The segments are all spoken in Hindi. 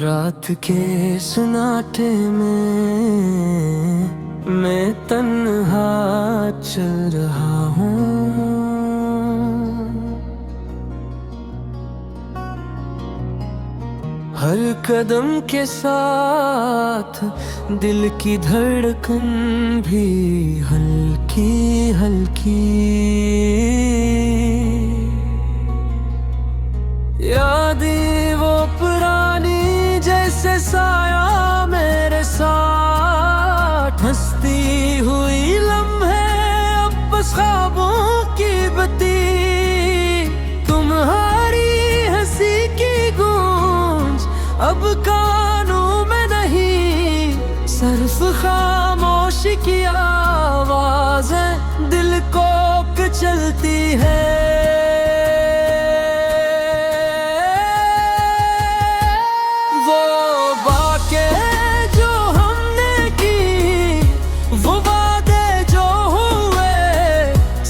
रात के सन्नाटे में मैं तन्हा चल रहा हूँ। हर कदम के साथ दिल की धड़कन भी हल्की हल्की। यादें वो पुरानी जैसे साया मेरे साथ, हंसती हुई लम्हे अब बस ख्वाबों की बत्ती। तुम्हारी हंसी की गूंज अब कानों में नहीं, सिर्फ खामोशी की आवाज़ें दिल को कुचलती है।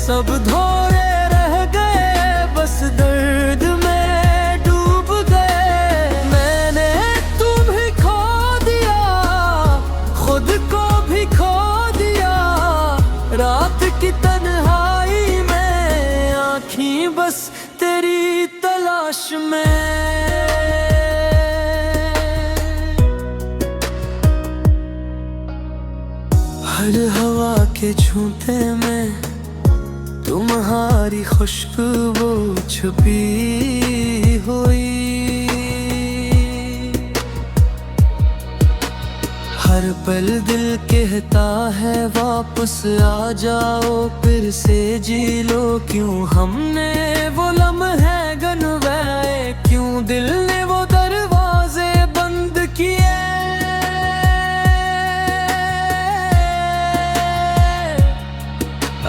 सब धोरे रह गए, बस दर्द में डूब गए। मैंने तुम्हें खो दिया, खुद को भी खो दिया। रात की तन्हाई में आँखें बस तेरी तलाश में। हर हवा के झूठे में तुम्हारी खुशबू छुपी हुई। हर पल दिल कहता है वापस आ जाओ, फिर से जी लो। क्यों हमने वो लम्हे गनवाए, क्यों दिल ने वो दरवाजे बंद किए।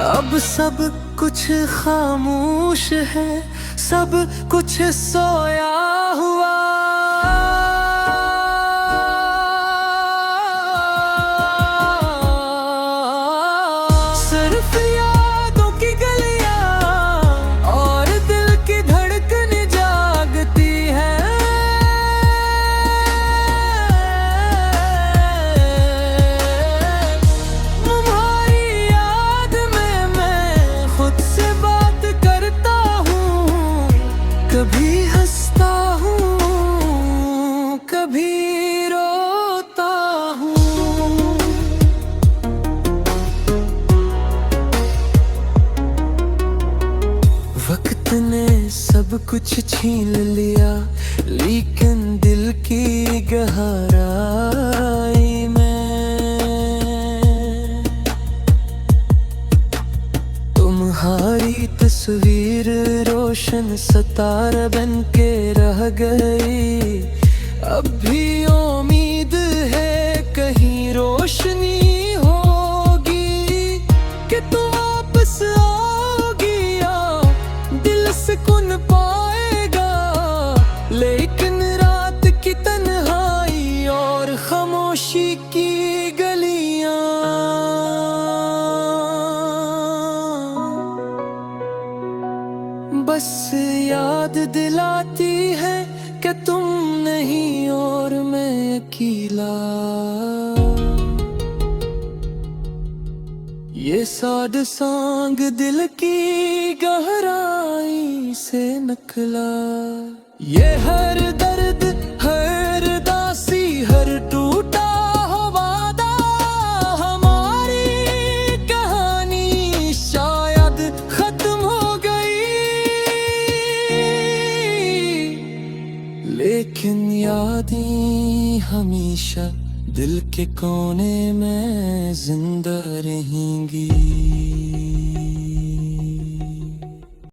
अब सब कुछ खामोश है, सब कुछ सोया हुआ। सिर्फ यादों की गलियां और दिल की धड़कन जागती है। तुम्हारी याद में मैं खुद से बात करता हूँ, कभी हंसता हूँ, कभी रोता हूँ। वक्त ने सब कुछ छीन लिया, लेकिन दिल की गहराई में तुम्हारी तस्वीर रोशन सितारा बन के रह गई। अब भी उम्मीद है कहीं रोशनी होगी, कि तू वापस आओगी या दिल सुकून पाएगा। लेकिन रात की तन्हाई और खामोशी की गलियां बस याद दिलाती है कि तुम नहीं और मैं अकेला। ये सैड सॉन्ग दिल की गहराई से निकला। ये हर दर्द, हर दासी, हर टूटा हो वादा, हमारी कहानी शायद खत्म हो गई। लेकिन यादें हमेशा दिल के कोने में जिंदा रहेंगी।